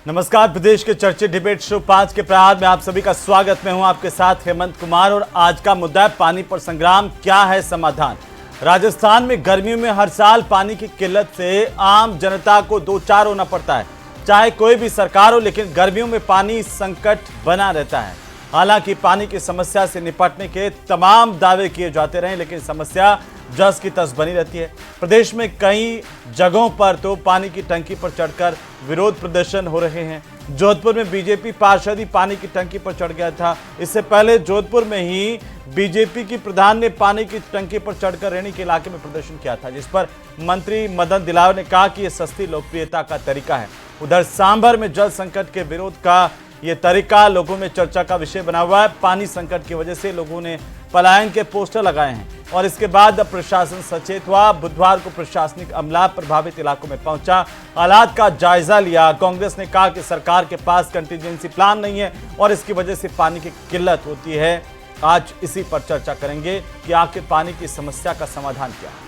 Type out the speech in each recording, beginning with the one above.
नमस्कार, प्रदेश के चर्चित डिबेट शो 5 के प्रहार में आप सभी का स्वागत। मैं हूं आपके साथ हेमंत कुमार और आज का मुद्दा है पानी पर संग्राम, क्या है समाधान। राजस्थान में गर्मियों में हर साल पानी की किल्लत से आम जनता को दो चार होना पड़ता है, चाहे कोई भी सरकार हो, लेकिन गर्मियों में पानी संकट बना रहता है। हालांकि पानी की समस्या से निपटने के तमाम दावे किए जाते रहे, लेकिन समस्या जस की तस बनी रहती है। प्रदेश में कई जगहों पर तो पानी की टंकी पर चढ़कर विरोध प्रदर्शन हो रहे हैं। जोधपुर में बीजेपी पार्षद ही पानी की टंकी पर चढ़ गया था। इससे पहले जोधपुर में ही बीजेपी की प्रधान ने पानी की टंकी पर चढ़कर रैणी के इलाके में प्रदर्शन किया था, जिस पर मंत्री मदन दिलावर ने कहा कि यह सस्ती लोकप्रियता का तरीका है। उधर सांभर में जल संकट के विरोध का ये तरीका लोगों में चर्चा का विषय बना हुआ है। पानी संकट की वजह से लोगों ने पलायन के पोस्टर लगाए हैं और इसके बाद प्रशासन सचेत हुआ। बुधवार को प्रशासनिक अमला प्रभावित इलाकों में पहुंचा, हालात का जायजा लिया। कांग्रेस ने कहा कि सरकार के पास कंटीजेंसी प्लान नहीं है और इसकी वजह से पानी की किल्लत होती है। आज इसी पर चर्चा करेंगे कि आखिर पानी की समस्या का समाधान क्या है।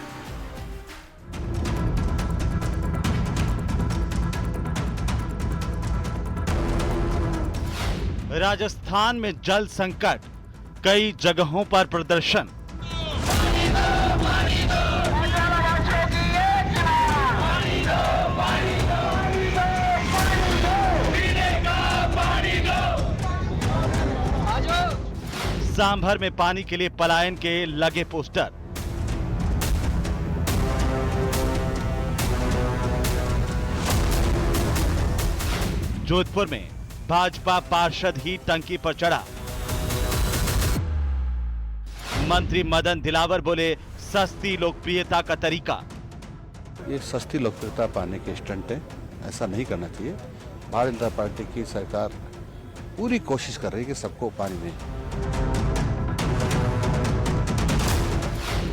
राजस्थान में जल संकट, कई जगहों पर प्रदर्शन। सांभर में पानी के लिए पलायन के लगे पोस्टर। जोधपुर में भाजपा पार्षद ही टंकी पर चढ़ा। मंत्री मदन दिलावर बोले, सस्ती लोकप्रियता का तरीका। ये सस्ती लोकप्रियता पाने के स्टंट है, ऐसा नहीं करना चाहिए। भारतीय जनता पार्टी की सरकार पूरी कोशिश कर रही है कि सबको पानी मिले।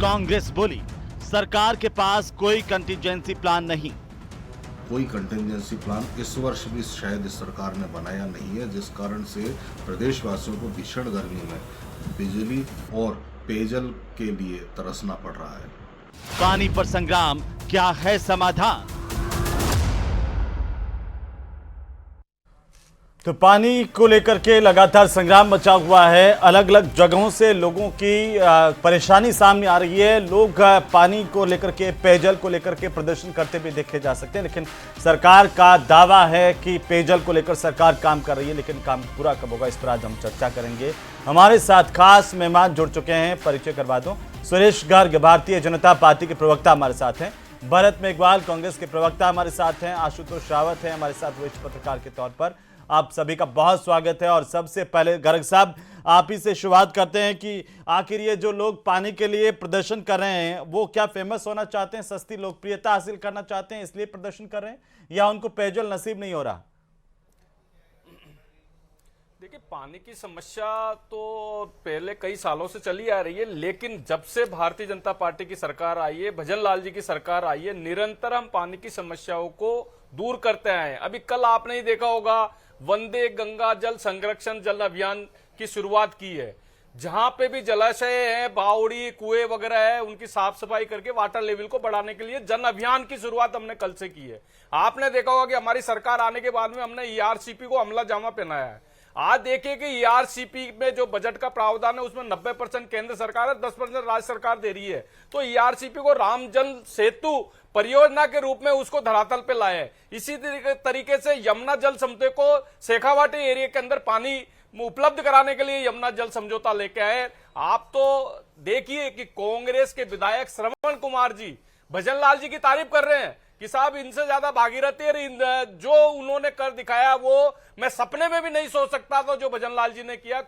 कांग्रेस बोली, सरकार के पास कोई कंटीजेंसी प्लान नहीं। कोई कंटिजेंसी प्लान इस वर्ष भी शायद इस सरकार ने बनाया नहीं है, जिस कारण से प्रदेशवासियों को भीषण गर्मी में बिजली और पेयजल के लिए तरसना पड़ रहा है। पानी पर संग्राम, क्या है समाधान। तो पानी को लेकर के लगातार संग्राम मचा हुआ है। अलग अलग जगहों से लोगों की परेशानी सामने आ रही है। लोग पानी को लेकर के, पेयजल को लेकर के प्रदर्शन करते भी देखे जा सकते हैं, लेकिन सरकार का दावा है कि पेयजल को लेकर सरकार काम कर रही है, लेकिन काम पूरा कब होगा, इस पर आज हम चर्चा करेंगे। हमारे साथ खास मेहमान जुड़ चुके हैं, परिचय करवा दूं। सुरेश गर्ग भारतीय जनता पार्टी के प्रवक्ता हमारे साथ हैं। भरत मेघवाल कांग्रेस के प्रवक्ता हमारे साथ हैं। आशुतोष रावत है हमारे साथ वरिष्ठ पत्रकार के तौर पर। आप सभी का बहुत स्वागत है। और सबसे पहले गर्ग साहब, आप ही से शुरुआत करते हैं कि आखिर ये जो लोग पानी के लिए प्रदर्शन कर रहे हैं, वो क्या फेमस होना चाहते हैं, सस्ती लोकप्रियता हासिल करना चाहते हैं इसलिए प्रदर्शन कर रहे हैं, या उनको पेयजल नसीब नहीं हो रहा? देखिए, पानी की समस्या तो पहले कई सालों से चली आ रही है, लेकिन जब से भारतीय जनता पार्टी की सरकार आई है, भजन लाल जी की सरकार आई है, निरंतर हम पानी की समस्याओं को दूर करते आए हैं। अभी कल आपने ही देखा होगा, वंदे गंगा जल संरक्षण जल अभियान की शुरुआत की है। जहां पे भी जलाशय है, बावड़ी, कुएं वगैरह है, उनकी साफ सफाई करके वाटर लेवल को बढ़ाने के लिए जन अभियान की शुरुआत हमने कल से की है। आपने देखा होगा कि हमारी सरकार आने के बाद में हमने ईआरसीपी को अमला जामा पहनाया है। आज देखिए कि ईआरसीपी में जो बजट का प्रावधान है, उसमें 90% केंद्र सरकार है, 10% राज्य सरकार दे रही है। तो ईआरसीपी को राम जल सेतु परियोजना के रूप में उसको धरातल पे लाए हैं। इसी तरीके से यमुना जल समझौते को शेखावाटी एरिया के अंदर पानी उपलब्ध कराने के लिए यमुना जल समझौता लेके आए। आप तो देखिए कि कांग्रेस के विधायक श्रवण कुमार जी भजन लाल जी की तारीफ कर रहे हैं कि साहब इनसे ज्यादा भागीरथी जो उन्होंने कर दिखाया वो मैं सपने में भी नहीं सोच सकता था, जो भजन लाल जी ने किया।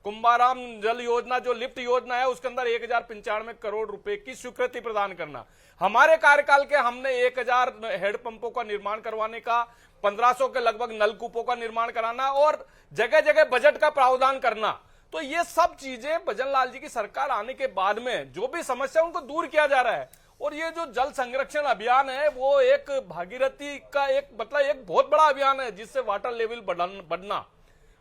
कुंभाराम जल योजना जो लिफ्ट योजना है, उसके अंदर 1095 करोड़ रुपए की स्वीकृति प्रदान करना। हमारे कार्यकाल के हमने 1000 हेडपंपों का निर्माण करवाने का, 1500 के लगभग नलकूपों का निर्माण कराना और जगह जगह बजट का प्रावधान करना। तो ये सब चीजें भजन लाल जी की सरकार आने के बाद में जो भी समस्या उनको दूर किया जा रहा है। और ये जो जल संरक्षण अभियान है, वो एक भागीरथी का एक बहुत बड़ा अभियान है, जिससे वाटर लेवल बढ़ना।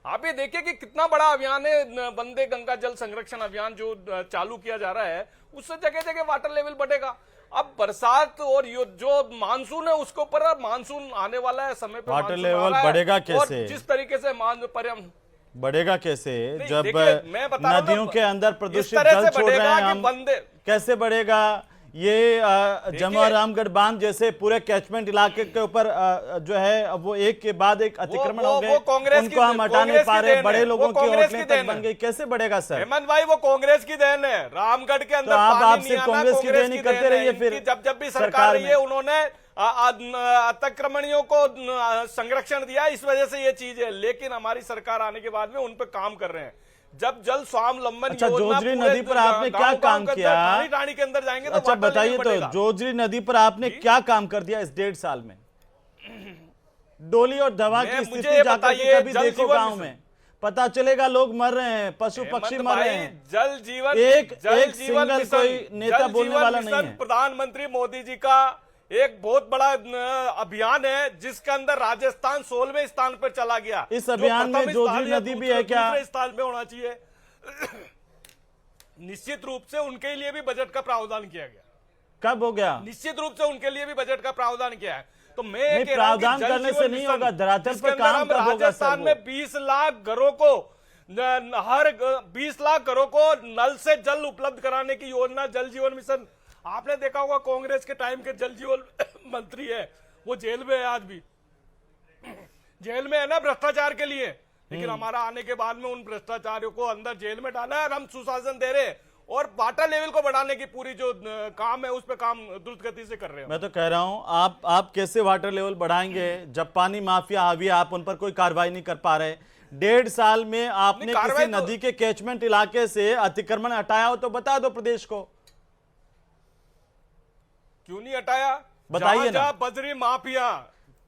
आप ये देखिए कि कितना बड़ा अभियान है। वंदे गंगा जल संरक्षण अभियान जो चालू किया जा रहा है, उससे जगह जगह वाटर लेवल बढ़ेगा। अब बरसात और जो मानसून है उसके ऊपर, मानसून आने वाला है, समय पे वाटर मानसून लेवल आ रहा है। बढ़ेगा और कैसे? जिस तरीके से बढ़ेगा कैसे नहीं, जब देखिए, मैं बता रहा हूं नदियों ना, के अंदर इस प्रदूषित तरह जल से छोड़ बढ़ेगा रहे हैं कि हम? बंदे कैसे बढ़ेगा ये जमुआ रामगढ़ बांध जैसे पूरे कैचमेंट इलाके के ऊपर जो है वो एक के बाद एक अतिक्रमण हो गए, उनको हम हटा नहीं पा रहे, बड़े लोगों की होटलें तक बन गई, कैसे बढ़ेगा सर? हेमंत भाई, वो कांग्रेस की देन है। रामगढ़ के अंदर तो आप पानी सिर्फ नहीं आना, कांग्रेस की देन ही करते है। रहिए फिर। इनकी जब भी सरकार सरकार रही है में। उन्होंने अतिक्रमणियों को संरक्षण दिया, इस वजह से ये चीज है। लेकिन हमारी सरकार आने के बाद में उन पे काम कर रहे हैं। जब जल स्वावलंबन अच्छा, योजना जोजरी पूरे नदी पर आपने क्या गाँव-गाँव काम के अंदर, किया? ठाणी के अंदर जाएंगे तो अच्छा वाटर बताइए लेवल तो, बढ़ेगा। जोजरी नदी पर आपने क्या काम कर दिया इस 1.5 साल में? डोली और दवा की मुझे स्थिति ये जाकर के बताइए, कभी जल देखो जीवन गांव मिशन। में, पता चलेगा लोग मर रहे हैं, पशु पक्षी हेमंत मर रहे भाई, हैं। जल जीवन एक जल सिंगल मिशन, कोई नेता जल बोलने जीवन वाला मिशन नहीं है। प्रधानमंत्री मोदी जी का एक बहुत बड़ा अभियान है, जिसके अंदर राजस्थान 16वें स्थान पर चला गया। इस अभियान में जोजरी नदी भी है क्या? दूसरे स्थान पे होना चाहिए। निश्चित रूप से उनके लिए भी बजट का प्रावधान किया गया। कब हो गया? निश्चित रूप से उनके लिए भी बजट का प्रावधान किया है। तो मैं नहीं, कह रहा हूं कि प्रावधान जल करने जीवन से नहीं मिशन, होगा, धरातल जिसके पर अंदर काम हम कब होगा सर? राजस्थान में 20 लाख घरों को हर 20 लाख घरों को नल से जल उपलब्ध कराने की योजना जल जीवन मिशन। आपने देखा होगा कांग्रेस के टाइम के जल जीवन मंत्री है, वो जेल में है, आज भी जेल में है ना, भ्रष्टाचार के लिए। लेकिन हमारा आने के बाद में उन भ्रष्टाचारियों को अंदर जेल में डाला है और हम सुशासन दे रहे हैं और वाटर लेवल को बढ़ाने की पूरी जो काम है उस पे काम द्रुत गति से कर रहे हैं। मैं तो कह रहा हूं, आप कैसे वाटर लेवल बढ़ाएंगे जब पानी माफिया हावी है, आप उन पर कोई कार्रवाई नहीं कर पा रहे? 1.5 साल में आपने किसी नदी के कैचमेंट इलाके से अतिक्रमण हटाया हो तो बता दो प्रदेश को। क्यों नहीं हटाया? बताइए ना। बजरी माफिया,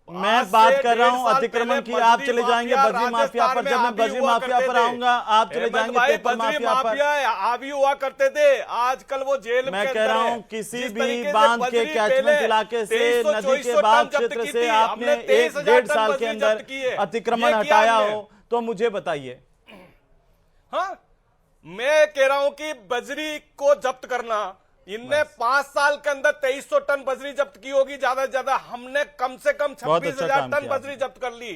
मैं बात कर रहा हूं अतिक्रमण की, आप चले जाएंगे बजरी माफिया पर। जब मैं बजरी माफिया पर आऊंगा आप चले जाएंगे पेपर माफिया पर। हावी हुआ करते थे, आजकल वो जेल मैं कह रहा हूं किसी भी बांध के कैचमेंट इलाके से, नदी के बाद क्षेत्र से आपने 1.5 साल के अंदर अतिक्रमण हटाया हो तो मुझे बताइए। हाँ, मैं कह रहा हूं कि बजरी को जब्त करना, इनने 5 साल के अंदर 2300 टन बजरी जब्त की होगी ज्यादा से ज्यादा, हमने कम से कम 26,000 टन बजरी जब्त कर ली।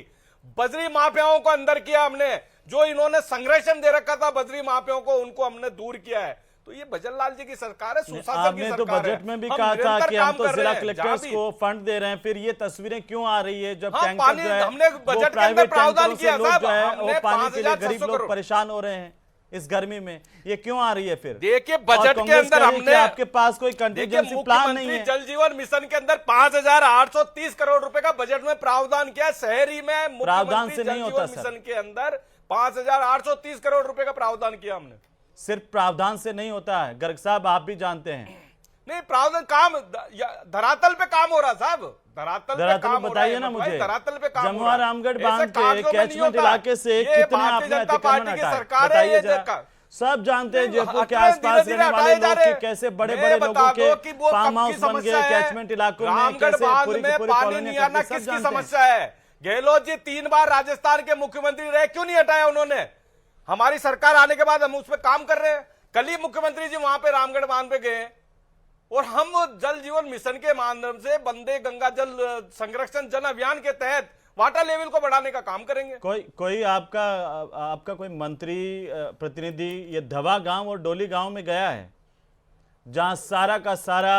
बजरी माफियाओं को अंदर किया हमने, जो इन्होंने संरक्षण दे रखा था बजरी माफियाओं को, उनको हमने दूर किया है। तो ये भजन लाल जी की सरकार है, सुशासन की आपने तो सरकार है। बजट में भी हम कहा था निरंतर कि हम काम तो कर जिला रहे हैं, कलेक्टर्स जहां को फंड दे रहे हैं, फिर ये तस्वीरें क्यों आ रही है जब हाँ, टैंकर पानी जो है हमने वो बजट के अंदर प्राइवेट प्रावधान टैंकरों से किया लोग साहब, जो है हमने वो पानी के लिए 5,700 गरीब लोग करोड़। परेशान हो रहे हैं इस गर्मी में, ये क्यों आ रही है फिर? देखिए और बजट के कांग्रेस अंदर कह रही है कि हमने, आपके पास कोई देखिए कंटीजेंसी प्लान नहीं मुख्यमंत्री है। जल जीवन मिशन के अंदर 5,830 करोड़ रुपए का बजट में प्रावधान किया। शहरी में प्रावधान मुख्यमंत्री से जल नहीं होता जीवन सर। मिशन के अंदर 5,830 करोड़ रुपए का प्रावधान किया हमने। सिर्फ प्रावधान से नहीं होता है गर्ग साहब, आप भी जानते हैं। नहीं, प्रावधान काम धरातल पे काम हो रहा साहब, धरातल पे काम हो रहा बताइए है ना मुझे। धरातल पे काम हो जमुआ रहा है। रामगढ़ ऐसे बांध के कागजों में नहीं कैचमेंट होता। इलाके से ये कितने भारतीय आपने जनता अतिक्रमण पार्टी की हटाए? सरकार है, बताइए ये जरा। सब जानते हैं जयपुर के हटाए, आसपास धीरे-धीरे रहने वाले हटाए जा लोग रहे कि कैसे हैं। बड़े मैं बड़े बता लोगों दो कि के वो फार्म कब हाउस की बन गए समस्या है। कैचमेंट इलाकों में, रामगढ़ कैसे बांध पूरी में की पूरी पानी कॉलोनी नहीं आना सब किसकी जानते हैं। समस्या है? गहलोत जी 3 बार राजस्थान के मुख्यमंत्री रहे, क्यों नहीं हटाया उन्होंने? हमारी सरकार आने के बाद हम उस पर काम कर रहे हैं। कल ही मुख्यमंत्री जी वहां पे रामगढ़ बांध पे गए और हम जल जीवन मिशन के माध्यम से वंदे गंगा जल संरक्षण जन अभियान के तहत वाटर लेवल को बढ़ाने का काम करेंगे। कोई आपका कोई मंत्री प्रतिनिधि ये धवा गांव और डोली गांव में गया है जहां सारा का सारा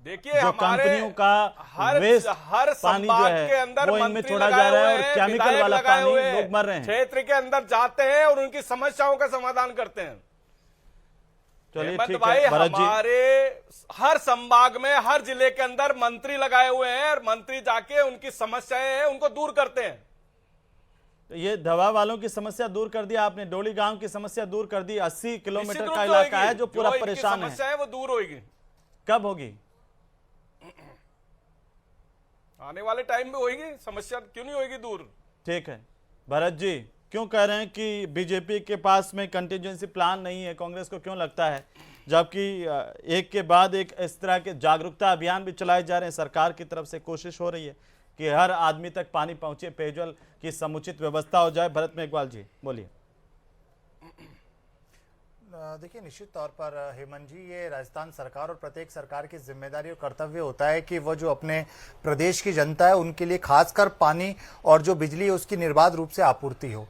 देखिए जो हमारे कंपनियों का हर वेस्ट हर पानी जो संभाग है के अंदर वो इनमें मंत्री छोड़ा जा लगाए रहा है हुए और हैं, केमिकल विधायक वाला लगाए पानी हुए हैं। लोग मर रहे हैं। क्षेत्र के अंदर जाते हैं और उनकी समस्याओं का समाधान करते हैं। चलिए हेमंत ठीक भाई, है भरत जी। हमारे हर संभाग में हर जिले के अंदर मंत्री लगाए हुए हैं और मंत्री जाके उनकी समस्याएं हैं उनको दूर करते हैं। तो ये दवा वालों की समस्या दूर कर दी आपने, डोली गांव की समस्या दूर कर दी। 80 किलोमीटर निश्चित का रूप से इलाका होगी। है जो पूरा इनकी परेशान है। समस्या है वो दूर होगी। कब होगी? आने वाले टाइम में होगी समस्या, क्यों नहीं होगी दूर? ठीक है भरत जी, क्यों कह रहे हैं कि बीजेपी के पास में कंटीजेंसी प्लान नहीं है? कांग्रेस को क्यों लगता है, जबकि एक के बाद एक इस तरह के जागरूकता अभियान भी चलाए जा रहे हैं, सरकार की तरफ से कोशिश हो रही है कि हर आदमी तक पानी पहुंचे, पेयजल की समुचित व्यवस्था हो जाए। भरत मेघवाल जी बोलिए। देखिए, निश्चित तौर पर हेमंत जी, ये राजस्थान सरकार और प्रत्येक सरकार की जिम्मेदारी और कर्तव्य होता है कि वो जो अपने प्रदेश की जनता है उनके लिए खासकर पानी और जो बिजली है उसकी निर्बाध रूप से आपूर्ति हो।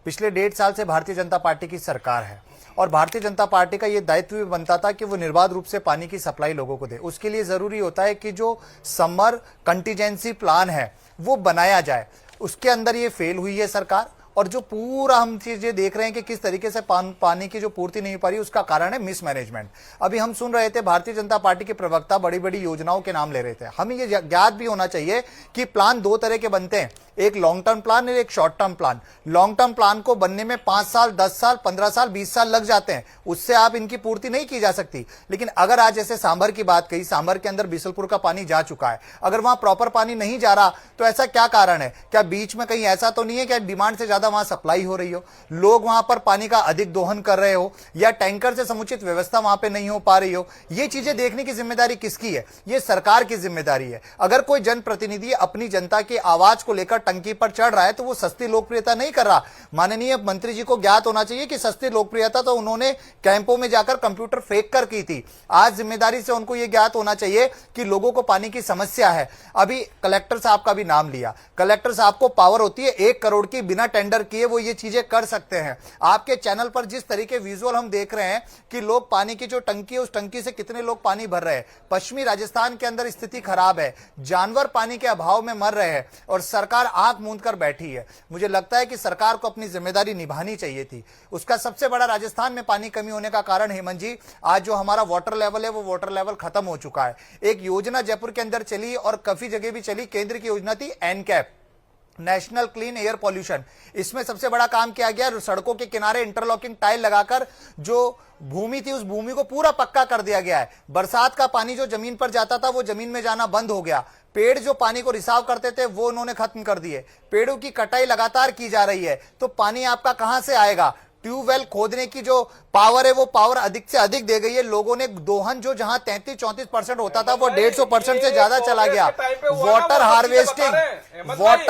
पिछले 1.5 साल से भारतीय जनता पार्टी की सरकार है और भारतीय जनता पार्टी का ये दायित्व भी बनता था कि वो निर्बाध रूप से पानी की सप्लाई लोगों को दे। उसके लिए जरूरी होता है कि जो समर कंटीजेंसी प्लान है वो बनाया जाए। उसके अंदर ये फेल हुई है सरकार, और जो पूरा हम चीजें देख रहे हैं कि किस तरीके से पानी की जो पूर्ति नहीं हो पा रही, उसका कारण है मिसमैनेजमेंट। अभी हम सुन रहे थे भारतीय जनता पार्टी के प्रवक्ता बड़ी बड़ी योजनाओं के नाम ले रहे थे। हमें ये ज्ञात भी होना चाहिए कि प्लान 2 तरह के बनते हैं, एक लॉन्ग टर्म प्लान और एक short term plan. Long term plan को बनने में 5 साल, 10 साल, 15 साल, 20 साल लग जाते हैं, उससे आप इनकी पूर्ति नहीं की जा सकती। लेकिन अगर आज जैसे सांभर की बात कही, सांभर के अंदर बिसलपुर का पानी जा चुका है, अगर वहां प्रॉपर पानी नहीं जा रहा तो ऐसा क्या कारण है? क्या बीच में कहीं ऐसा तो नहीं है कि डिमांड से ज्यादा वहां सप्लाई हो रही हो, लोग वहां पर पानी का अधिक दोहन कर रहे हो, या टैंकर से समुचित व्यवस्था वहां पे नहीं हो पा रही हो? ये चीजें देखने की जिम्मेदारी किसकी है? ये सरकार की जिम्मेदारी है। अगर कोई जनप्रतिनिधि अपनी जनता की आवाज को लेकर टंकी पर चढ़ रहा है तो वो सस्ती लोकप्रियता नहीं कर रहा। माननीय मंत्री जी को ज्ञात होना चाहिए कि सस्ती लोकप्रियता तो उन्होंने कैंपों में जाकर कंप्यूटर फेंक कर की थी। आज जिम्मेदारी से उनको यह ज्ञात होना चाहिए कि लोगों को पानी की समस्या है। अभी कलेक्टर साहब का भी नाम लिया, कलेक्टर साहब को पावर होती है 1 करोड़ की, बिना टेंडर किए वो ये चीजें कर सकते हैं। आपके चैनल पर जिस तरीके विजुअल हम देख रहे हैं कि लोग पानी की जो टंकी है उस टंकी से कितने लोग पानी भर रहे हैं। पश्चिमी राजस्थान के अंदर स्थिति खराब है, जानवर पानी के अभाव में मर रहे हैं और सरकार आंख मूंद कर बैठी है। मुझे लगता है कि सरकार को अपनी जिम्मेदारी निभानी चाहिए थी। उसका सबसे बड़ा राजस्थान में पानी कमी होने का कारण हेमंत जी, आज जो हमारा वाटर लेवल है वो वाटर लेवल खत्म हो चुका है। एक योजना जयपुर के अंदर चली और काफी जगह भी चली, केंद्र की योजना थी NCAP, national clean air pollution. इसमें सबसे बड़ा काम किया गया, सड़कों के किनारे इंटरलॉकिंग टाइल लगाकर जो भूमि थी उस भूमि को पूरा पक्का कर दिया गया है। बरसात का पानी जो जमीन पर जाता था वो जमीन में जाना बंद हो गया। पेड़ जो पानी को रिसाव करते थे वो उन्होंने खत्म कर दिए। पेड़ों की कटाई लगातार की जा रही है, तो पानी आपका कहां से आएगा? ट्यूबवेल खोदने की जो पावर है वो पावर अधिक से अधिक दे गई है। लोगों ने दोहन जो जहां 33-34% होता था वो 150% से ज्यादा चला गया। वाटर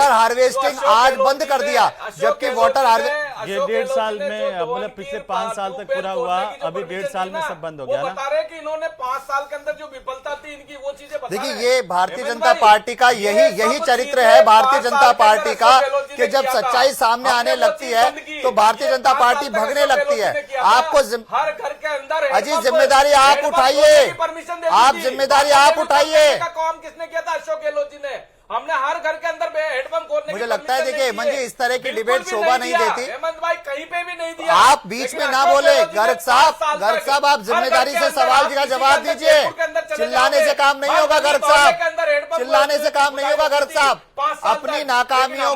हार्वेस्टिंग आज बंद कर दिया, जबकि वाटर हार्वेस्टिंग ये 1.5 साल में, मतलब पिछले 5 साल तक पूरा हुआ, अभी 1.5 साल में सब बंद हो गया ना। बता रहे कि इन्होंने 5 साल के अंदर जो विफलता थी इनकी वो चीजें बता रहे हैं। देखिए, ये भारतीय जनता पार्टी का यही चरित्र है भारतीय जनता पार्टी का, कि जब सच्चाई सामने आने लगती है तो भारतीय जनता पार्टी भगने लगती है। आपको हर घर के अंदर अजीत जिम्मेदारी आप उठाइए, आप जिम्मेदारी आप उठाइए। काम किसने किया था? अशोक गहलोत जी ने। हमने हर घर के अंदर हेडपंप खोदने, मुझे लगता है देखिए हेमंत जी, इस तरह की डिबेट शोभा नहीं देती। हेमंत भाई कहीं पे भी नहीं दिया। आप बीच में ना बोले। गर्ग साहब आप जिम्मेदारी से सवाल का जवाब दीजिए। चिल्लाने से काम नहीं होगा गर्ग साहब, चिल्लाने से काम नहीं होगा गर्ग साहब। अपनी नाकामियों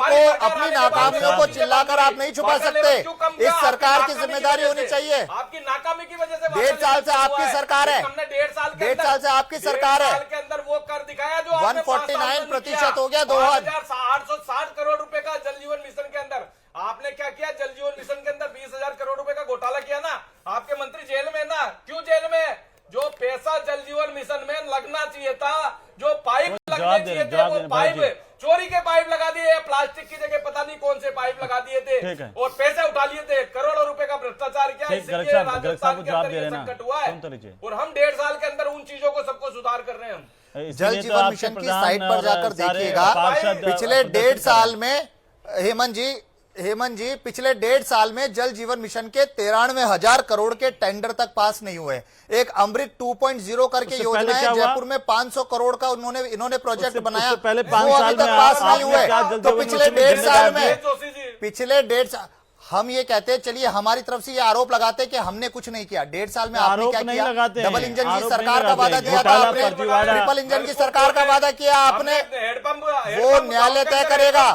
को चिल्लाकर आप नहीं छुपा सकते। इस सरकार की जिम्मेदारी होनी चाहिए। आपकी नाकामी की वजह से 1.5 साल से आपकी सरकार है, हमने 1.5 साल से आपकी सरकार है। के अंदर वो कर दिखाया जो 149% हो गया दोहन। 860 करोड़ रुपए का जल जीवन मिशन के अंदर आपने क्या किया? जल जीवन मिशन के अंदर 20,000 करोड़ रुपए का घोटाला किया ना। आपके मंत्री जेल में ना, क्यों जेल में? जो पैसा जल जीवन मिशन में लगना चाहिए था, जो पाइप लगने चाहिए थे, वो पाइप चोरी के पाइप लगा दिए, प्लास्टिक की जगह पता नहीं कौन से पाइप लगा दिए थे और पैसे उठा लिए थे। करोड़ों रुपए का भ्रष्टाचार किया। राजस्थान के अंदर ये संकट हुआ है और हम 1.5 साल के अंदर उन चीजों को सबको सुधार कर रहे हैं। हम जल जीवन मिशन की साइट पर जाकर देखिएगा, पिछले 1.5 साल में हेमंत जी पिछले 1.5 साल में जल जीवन मिशन के 93,000 करोड़ के टेंडर तक पास नहीं हुए। एक अमृत 2.0 करके योजना है, जयपुर में 500 करोड़ का इन्होंने प्रोजेक्ट बनाया, पहले 5 साल में पास नहीं हुए। तो पिछले 1.5 साल में, पिछले 1.5 साल हम ये कहते हैं, चलिए हमारी तरफ से ये आरोप लगाते हैं कि हमने कुछ नहीं किया। 1.5 साल में आपने क्या किया? डबल इंजन की सरकार का वादा किया था आपने, ट्रिपल इंजन की सरकार का वादा किया आपने। वो न्यायालय तय करेगा,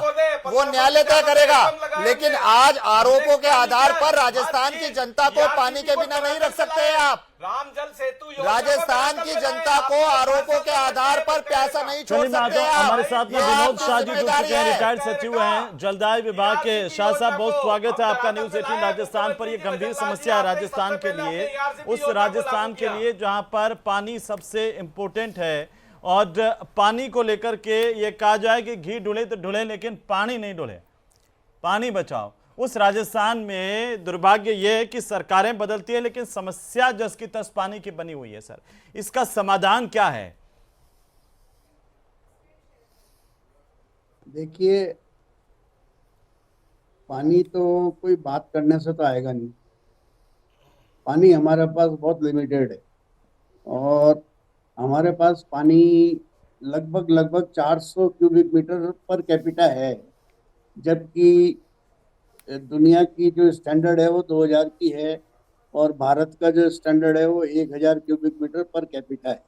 वो न्यायालय तय करेगा। लेकिन आज आरोपों के आधार पर राजस्थान की जनता को पानी के बिना नहीं रख सकते हैं आप। राम जल सेतु राजस्थान की जनता को आरोपों के आधार पर प्यासा नहीं छोड़ सकते। हमारे साथ में विनोद शाह जी जुड़ चुके हैं, रिटायर्ड सचिव हैं जलदाय विभाग के। शाह साहब, बहुत स्वागत है आपका न्यूज़ 18 राजस्थान पर। ये गंभीर समस्या है राजस्थान के लिए, उस राजस्थान के लिए जहां पर पानी सबसे इम्पोर्टेंट है। और पानी को लेकर के ये कहा जाए कि घी ढुले तो ढुले, लेकिन पानी नहीं ढुले। पानी बचाओ, उस राजस्थान में दुर्भाग्य ये है कि सरकारें बदलती है लेकिन समस्या जस की तस पानी की बनी हुई है सर। इसका समाधान क्या है? देखिए, पानी तो कोई बात करने से तो आएगा नहीं। पानी हमारे पास बहुत लिमिटेड है और हमारे पास पानी लगभग लगभग 400 क्यूबिक मीटर पर कैपिटा है, जबकि दुनिया की जो स्टैंडर्ड है वो 2000 की है और भारत का जो स्टैंडर्ड है वो 1000 क्यूबिक मीटर पर कैपिटा है।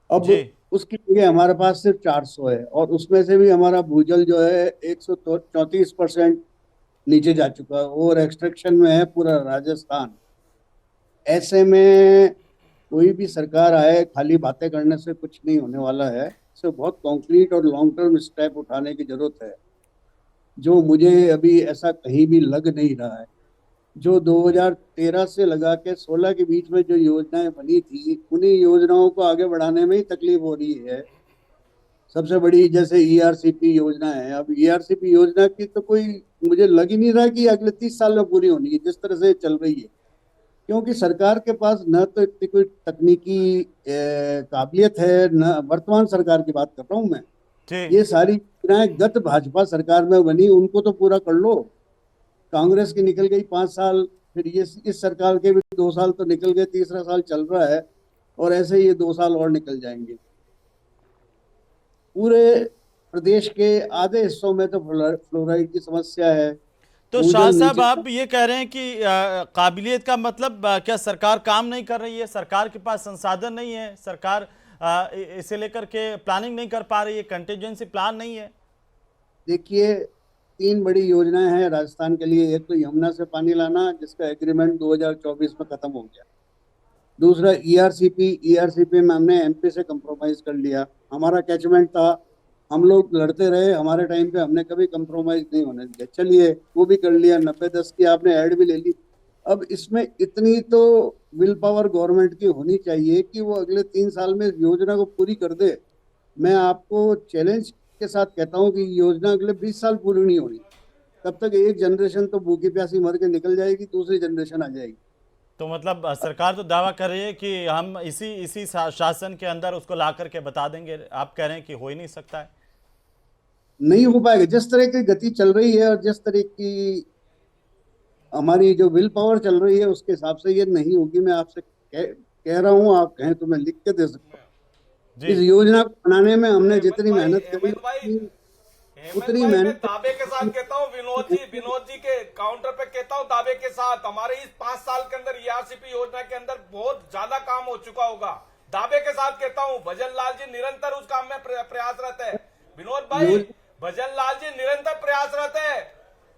अब जी उसकी जगह हमारे पास सिर्फ 400 है और उसमें से भी हमारा भूजल जो है 134% नीचे जा चुका है और एक्सट्रैक्शन में है पूरा राजस्थान। ऐसे में कोई भी सरकार आए खाली बातें करने से कुछ नहीं होने वाला है। इसे बहुत कॉन्क्रीट और लॉन्ग टर्म स्टेप उठाने की जरूरत है, जो मुझे अभी ऐसा कहीं भी लग नहीं रहा है। जो 2013 से लगा के 16 के बीच में जो योजनाएं बनी थी, उन्हीं योजनाओं को आगे बढ़ाने में ही तकलीफ हो रही है। सबसे बड़ी जैसे ईआरसीपी योजना है, अब ईआरसीपी योजना की तो कोई मुझे लग ही नहीं रहा कि अगले 30 साल में पूरी होनी है जिस तरह से चल रही है, क्योंकि सरकार के पास न तो इतनी कोई तकनीकी काबिलियत है, न वर्तमान सरकार की बात कर रहा हूँ मैं। जी ये सारी योजनाएं गत भाजपा सरकार में बनी, उनको तो पूरा कर लो। कांग्रेस की निकल गई 5 साल, फिर ये इस सरकार के भी 2 साल तो निकल गए, तीसरा साल चल रहा है और ऐसे ही ये 2 साल और निकल जाएंगे। पूरे प्रदेश के आधे हिस्सों में तो फ्लोराइड की समस्या है। तो भूजल शाह साहब नीचे- आप ये कह रहे हैं कि काबिलियत का मतलब क्या सरकार काम नहीं कर रही है, सरकार के पास संसाधन नहीं है, सरकार इसे लेकर के प्लानिंग नहीं कर पा रही है, कंटीजेंसी प्लान नहीं है? देखिए, 3 बड़ी योजनाएं हैं राजस्थान के लिए। एक तो यमुना से पानी लाना, जिसका एग्रीमेंट 2024 में खत्म हो गया। दूसरा ईआरसीपी में हमने एमपी से कंप्रोमाइज कर लिया। हमारा कैचमेंट था, हम लोग लड़ते रहे, हमारे टाइम पे हमने कभी कंप्रोमाइज नहीं होने दिया। चलिए वो भी कर लिया, 90-10 की आपने ऐड भी ले ली। अब इसमें इतनी तो विल पावर गवर्नमेंट की होनी चाहिए कि वो अगले 3 साल में इस योजना को पूरी कर दे। मैं आपको चैलेंज के साथ कहता हूँ कि योजना अगले 20 साल पूरी नहीं होनी, तब तक एक जनरेशन तो भूखी प्यासी मर के निकल जाएगी, दूसरी जनरेशन आ जाएगी। तो मतलब सरकार तो दावा कर रही है कि हम इसी शासन के अंदर उसको ला करके बता देंगे, आप कह रहे हैं कि हो ही नहीं सकता है? नहीं हो पाएगा। जिस तरह की गति चल रही है और जिस तरह की हमारी जो विल पावर चल रही है, उसके हिसाब से ये नहीं होगी। मैं आपसे कह रहा हूँ, आप कहें तो मैं लिख के दे सकता हूँ। इस योजना को बनाने में हमने जितनी मेहनत करी उतनी मैं मेहनत दावे के साथ कहता हूँ, विनोद जी के काउंटर पे कहता हूँ दावे के साथ, हमारे इस 5 साल के अंदर ईआरसीपी योजना के अंदर बहुत ज्यादा काम हो चुका होगा। दावे के साथ कहता हूँ, भजन लाल जी निरंतर उस काम में प्रयासरत है। विनोद भाई, भजन लाल जी निरंतर प्रयासरत है।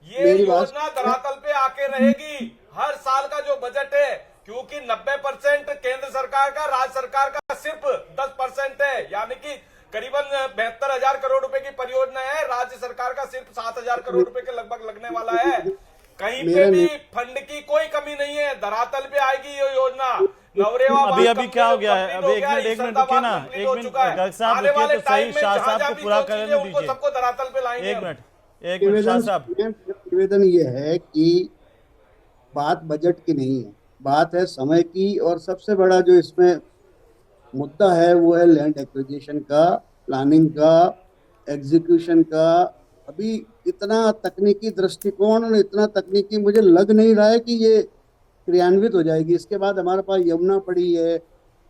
ये योजना धरातल पे आके रहेगी। हर साल का जो बजट है, क्योंकि 90% केंद्र सरकार का, राज्य सरकार का सिर्फ 10% है, यानी कि करीबन 72,000 करोड़ रुपए की परियोजना है। राज्य सरकार का सिर्फ 7,000 करोड़ रुपए के लगभग लगने वाला है। कहीं पे भी फंड की कोई कमी नहीं है, धरातल पे आएगी ये योजना। नवरेवा अभी क्या हो गया है? अभी एक मिनट रुकिए ना, एक मिनट गर्ग साहब रुकिए तो सही, शाह साहब को पूरा करने दीजिए। सबको धरातल पे लाएंगे। एक मिनट शाह साहब। निवेदन ये है कि बात बजट की नहीं है, बात है समय की। और सबसे बड़ा जो इसमें मुद्दा है वो है लैंड एक्विजिशन का, प्लानिंग का, एग्जीक्यूशन का। अभी इतना तकनीकी दृष्टिकोण और इतना तकनीकी मुझे लग नहीं रहा है कि ये क्रियान्वित हो जाएगी। इसके बाद हमारे पास यमुना पड़ी है,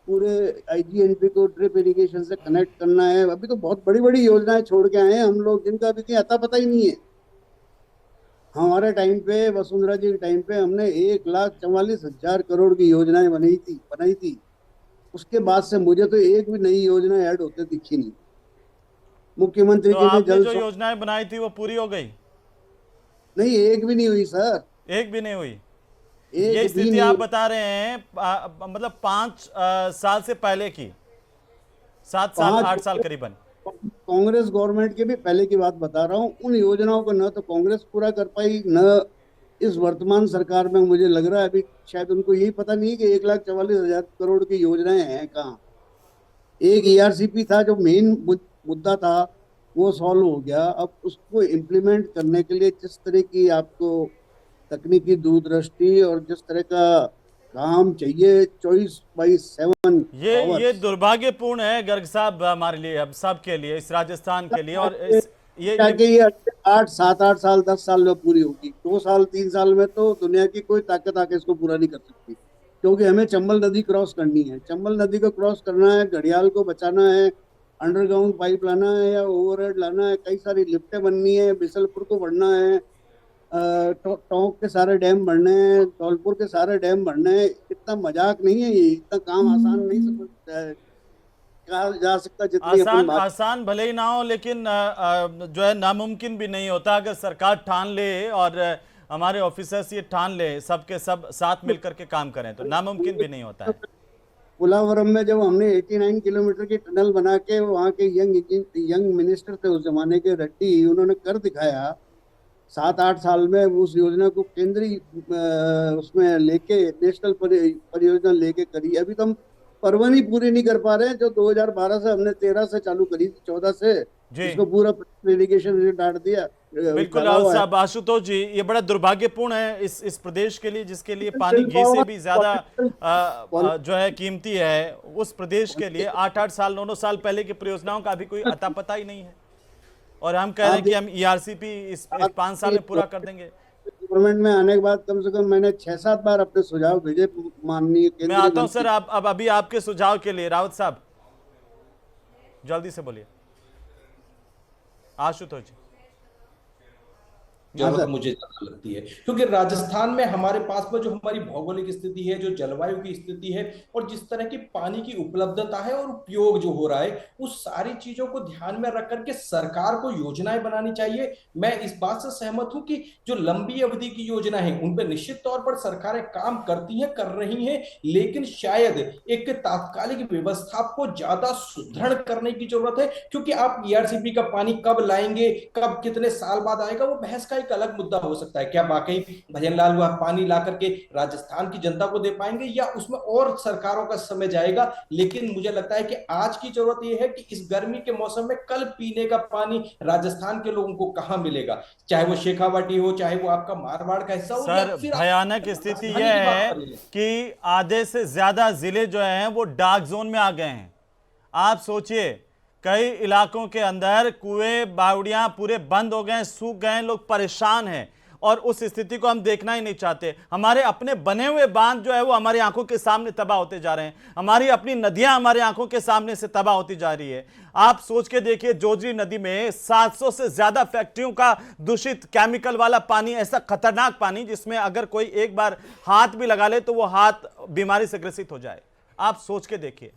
पूरे आईजीएनपी को ड्रिप इरिगेशन से कनेक्ट करना है। अभी तो बहुत बड़ी बड़ी योजनाएं छोड़ के आए हैं हम लोग, जिनका अभी कहीं अता पता ही नहीं है। हमारे टाइम पे, वसुंधरा जी के टाइम पे, हमने 1,44,000 करोड़ की योजनाएं बनाई थी। उसके बाद से मुझे तो एक भी नई योजना ऐड होते दिखी नहीं। मुख्यमंत्री तो जी ने आपने जल जो योजनाएं बनाई थी वो पूरी हो गई? नहीं, एक भी नहीं हुई सर, एक भी नहीं हुई। एक ये भी स्थिति नहीं आप हुई। बता रहे हैं मतलब 5 साल से पहले की, 7 साल 8 साल करीबन। कांग्रेस गवर्नमेंट के भी पहले की बात बता रहा हूँ। उन योजनाओं को न तो कांग्रेस पूरा कर पाई, न इस वर्तमान सरकार में। मुझे लग रहा है अभी शायद उनको यही पता नहीं कि 1,44,000 करोड़ की योजनाएं हैं कहाँ। एक ईआरसीपी था जो मेन मुद्दा था, वो सॉल्व हो गया। अब उसको इम्प्लीमेंट करने के लिए जिस तरह की आपको तकनीकी दूरदृष्टि और जिस तरह का काम चाहिए 24/7 ये आवर्स, दुर्भाग्यपूर्ण है गर्ग साहब, हमारे लिए, अब सबके लिए, इस राजस्थान के लिए। और इस ये ताकि ये 8 7 8 साल 10 साल में पूरी होगी। 2 साल 3 साल में तो दुनिया की कोई ताकत आके इसको पूरा नहीं कर सकती, क्योंकि हमें चंबल नदी क्रॉस करनी है। चंबल नदी को क्रॉस करना है, घड़ियाल को बचाना है, अंडरग्राउंड पाइप लाना है या ओवरहेड लाना है, कई सारी लिफ्टें बननी है, बिसलपुर को बढ़ना है, टोंक के सारे डैम भरने हैं, धौलपुर के सारे डैम भरने हैं। इतना मजाक नहीं है, ये इतना काम आसान नहीं समझ कहा जा सकता जितनी अपन आसान बात। आसान भले ही ना हो, लेकिन जो है नामुमकिन भी नहीं होता। अगर सरकार ठान ले और हमारे ऑफिसर्स ये ठान ले, सबके सब साथ मिलकर के काम करें, तो नामुमकिन भी नहीं होता है। पोलावरम में जब हमने 89 किलोमीटर की टनल बना के, वहाँ के यंग मिनिस्टर थे उस जमाने के, रेड्डी, उन्होंने कर दिखाया 7 8 साल में। उस योजना को केंद्रीय उसमें लेके नेशनल परियोजना लेके करी। अभी तो हम परवनी पूरी नहीं कर पा रहे हैं, जो 2012 से हमने 13 से चालू करी थी, 14 से जी इसको पूरा इरिगेशन डाल दिया। बिल्कुल डाला राउत हुआ है। साहब, आशुतोष जी, ये बड़ा दुर्भाग्यपूर्ण है इस प्रदेश के लिए, जिसके लिए पानी घी से भी ज्यादा जो है कीमती है। उस प्रदेश के लिए 8 8 साल 9 9 साल पहले की परियोजनाओं का अभी कोई अता पता ही नहीं है, और हम कह रहे हैं कि हम ERCP इस 5 साल में पूरा कर देंगे। गवर्नमेंट में आने के बाद कम से कम मैंने 6 7 बार अपने सुझाव भेजे माननीय मैं केंद्रीय आता हूं सर, मंत्री। अब अभी आपके सुझाव के लिए रावत साहब जल्दी से बोलिए। आशुतोष जी। जरूरत मुझे ज्यादा लगती है, क्योंकि राजस्थान में हमारे पास में जो हमारी भौगोलिक स्थिति है, जो जलवायु की स्थिति है, और जिस तरह की पानी की उपलब्धता है और उपयोग जो हो रहा है, उस सारी चीजों को ध्यान में रख करके सरकार को योजनाएं बनानी चाहिए। मैं इस बात से सहमत हूं कि जो लंबी अवधि की योजना है उन पर निश्चित तौर पर सरकारें काम करती हैं, कर रही हैं, लेकिन शायद एक तात्कालिक व्यवस्था को ज्यादा सुदृढ़ करने की जरूरत है। क्योंकि आप ERCP का पानी कब लाएंगे, कब कितने साल बाद आएगा, वो बहस का एक अलग मुद्दा हो सकता है। क्या वाकई भजनलाल वह पानी ला करके राजस्थान की जनता को दे पाएंगे, या उसमें और सरकारों का समय जाएगा। लेकिन मुझे लगता है कि आज की जरूरत यह है कि इस गर्मी के मौसम में कल पीने का पानी राजस्थान के लोगों को कहां मिलेगा, चाहे वो शेखावाटी हो, चाहे वो आपका मारवाड़ का हिस्सा हो। सर, भयानक स्थिति यह है कि आधे से ज्यादा जिले जो हैं वो डार्क जोन में आ गए हैं। आप सोचिए, कई इलाकों के अंदर कुएं बावड़ियां पूरे बंद हो गए, सूख गए, लोग परेशान हैं, और उस स्थिति को हम देखना ही नहीं चाहते। हमारे अपने बने हुए बांध जो है वो हमारी आंखों के सामने तबाह होते जा रहे हैं, हमारी अपनी नदियां हमारी आंखों के सामने से तबाह होती जा रही है। आप सोच के देखिए, जोजरी नदी में 700 से ज्यादा फैक्ट्रियों का दूषित केमिकल वाला पानी, ऐसा खतरनाक पानी जिसमें अगर कोई एक बार हाथ भी लगा ले तो वो हाथ बीमारी से ग्रसित हो जाए। आप सोच के देखिए,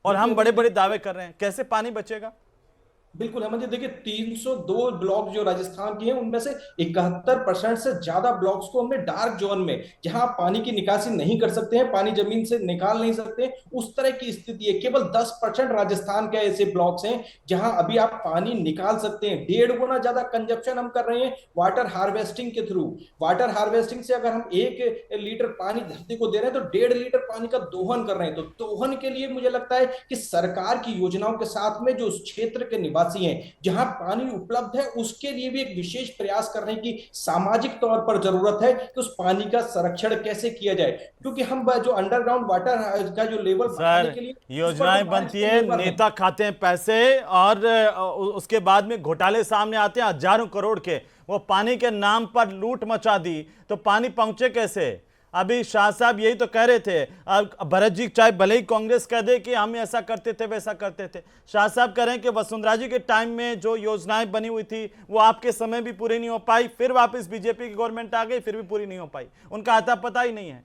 और हम बड़े बड़े दावे कर रहे हैं, कैसे पानी बचेगा? बिल्कुल हेमंत जी, देखिए 302 ब्लॉक जो राजस्थान के हैं, उनमें से 71% से ज्यादा ब्लॉक्स को हमने डार्क जोन में, जहां आप पानी की निकासी नहीं कर सकते हैं, पानी जमीन से निकाल नहीं सकते, उस तरह की स्थिति है। केवल 10% राजस्थान के ऐसे ब्लॉक्स हैं जहां अभी आप पानी निकाल सकते हैं। 1.5 गुना ज्यादा कंजप्शन हम कर रहे हैं वाटर हार्वेस्टिंग के थ्रू। वाटर हार्वेस्टिंग से अगर हम 1 लीटर पानी धरती को दे रहे हैं तो 1.5 लीटर पानी का दोहन कर रहे हैं। तो दोहन के लिए मुझे लगता है कि सरकार की योजनाओं के साथ में जो उस क्षेत्र के निवासी हैं जहां पानी उपलब्ध है, उसके लिए भी एक विशेष प्रयास करने की सामाजिक तौर पर जरूरत है कि उस पानी का संरक्षण कैसे किया जाए। क्योंकि हम जो अंडरग्राउंड वाटर का जो लेवल बढ़ाने के लिए योजनाएं बनती है, नेता खाते हैं पैसे, और उसके बाद में घोटाले सामने आते हैं हजारों करोड़ के। वो पानी के नाम पर लूट मचा दी, तो पानी पहुंचे कैसे? अभी शाह साहब यही तो कह रहे थे, भरत जी चाहे भले ही कांग्रेस कह दे कि हम ऐसा करते थे वैसा करते थे, शाह साहब कह रहे हैं कि वसुंधरा जी के टाइम में जो योजनाएं बनी हुई थी वो आपके समय भी पूरी नहीं हो पाई, फिर वापस बीजेपी की गवर्नमेंट आ गई, फिर भी पूरी नहीं हो पाई, उनका आता पता ही नहीं है।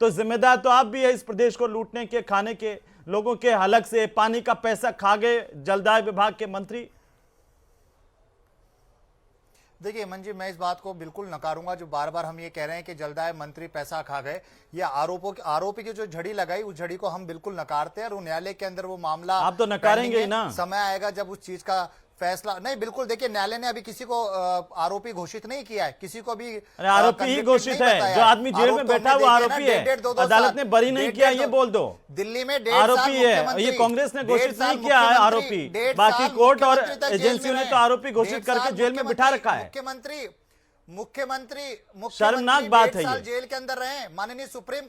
तो जिम्मेदार तो आप भी है इस प्रदेश को लूटने के, खाने के, लोगों के हलक से पानी का पैसा खा गए जलदाय विभाग के मंत्री। देखिए हेमंत जी, मैं इस बात को बिल्कुल नकारूंगा जो बार बार हम ये कह रहे हैं कि जलदाय मंत्री पैसा खा गए। ये आरोपी की जो झड़ी लगाई, उस झड़ी को हम बिल्कुल नकारते हैं, और न्यायालय के अंदर वो मामला आप तो नकारेंगे ही ना। समय आएगा जब उस चीज का फैसला नहीं, बिल्कुल देखिए, न्यायालय ने अभी किसी को आरोपी घोषित नहीं किया है, किसी को भी अरे आरोपी ही घोषित है, जो आदमी जेल में बैठा वो आरोपी है, अदालत ने बरी नहीं किया ये बोल दो। दिल्ली में आरोपी है, ये कांग्रेस ने घोषित नहीं किया है आरोपी, बाकी कोर्ट और एजेंसियों ने तो आरोपी घोषित करके जेल में बिठा रखा है। मुख्यमंत्री शर्मनाक बात है ये। जेल के अंदर रहे। माननीय सुप्रीम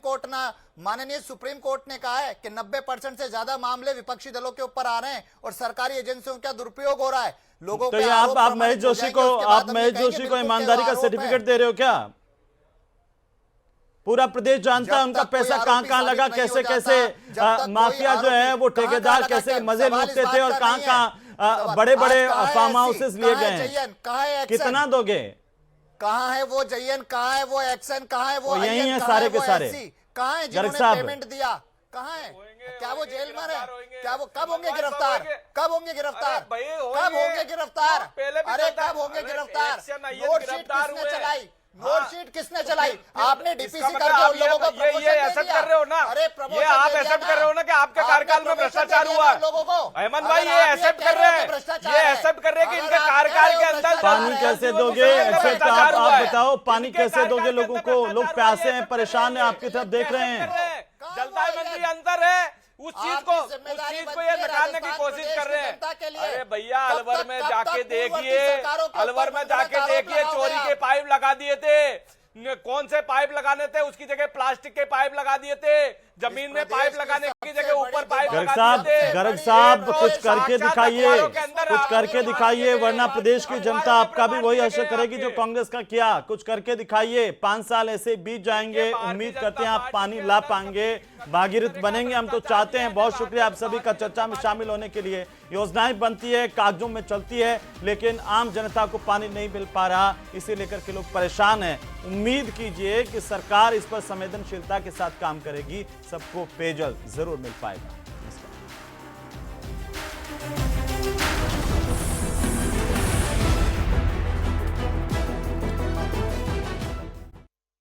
कोर्ट ने कहा है कि 90% से ज्यादा मामले विपक्षी दलों के ऊपर आ रहे हैं और सरकारी एजेंसियों का दुरुपयोग हो रहा है। लोगों तो ये आप महेश जोशी को ईमानदारी का सर्टिफिकेट दे रहे हो क्या? पूरा प्रदेश जानता है उनका पैसा कहां लगा, कैसे माफिया जो है वो ठेकेदार कैसे मजे लूटते थे और कहां बड़े फार्म हाउसेस लिए गए हैं। कितना दोगे? कहाँ है वो जयन, कहाँ है वो एक्शन, कहाँ है वो यही है सारे के सारे। कहाँ है जिन्होंने पेमेंट दिया, कहाँ है? क्या वो जेल में है? क्या वो कब होंगे गिरफ्तार? कब होंगे गिरफ्तार? अरे कब होंगे गिरफ्तार? नोटशीट किसने चलाई? नोटशीट किसने चलाई? आपने डीपीसी करके उन लोगों को ये एक्सेप्ट कर रहे हो ना? अरे ये आप एक्सेप्ट कर रहे हो ना कि आपके कार्यकाल में भ्रष्टाचार हुआ? हेमंत भाई ये एक्सेप्ट कर रहे हैं, ये एक्सेप्ट कर रहे हैं कि इनके कार्यकाल के अंदर पानी कैसे दोगे? एक्सेप्ट आप बताओ, पानी कैसे दोगे लोगों को? लोग प्यासे हैं, परेशान हैं, आपकी तरफ देख रहे हैं। जलता है मंत्री अंतर है उस चीज को ये निकालने की कोशिश कर रहे हैं। अरे भैया अलवर में जाके देखिए चोरी के पाइप लगा दिए थे। कौन से पाइप लगाने थे, उसकी जगह प्लास्टिक के पाइप लगा दिए थे। जमीन में पाइप लगाने की जगह ऊपर पाइप लगा दिए थे। गर्ग साहब कुछ करके दिखाइए, कुछ करके दिखाइए, वरना प्रदेश की जनता आपका भी वही असर करेगी जो कांग्रेस का किया। कुछ करके दिखाइए। 5 साल ऐसे बीत जाएंगे, उम्मीद करते हैं आप पानी ला पाएंगे, भागीरथ बनेंगे। हम तो चाहते हैं। बहुत शुक्रिया आप सभी का चर्चा में शामिल होने के लिए। योजनाएं बनती है, कागजों में चलती है, लेकिन आम जनता को पानी नहीं मिल पा रहा, इसे लेकर के लोग परेशान हैं। उम्मीद कीजिए कि सरकार इस पर संवेदनशीलता के साथ काम करेगी, सबको पेयजल जरूर मिल पाएगा।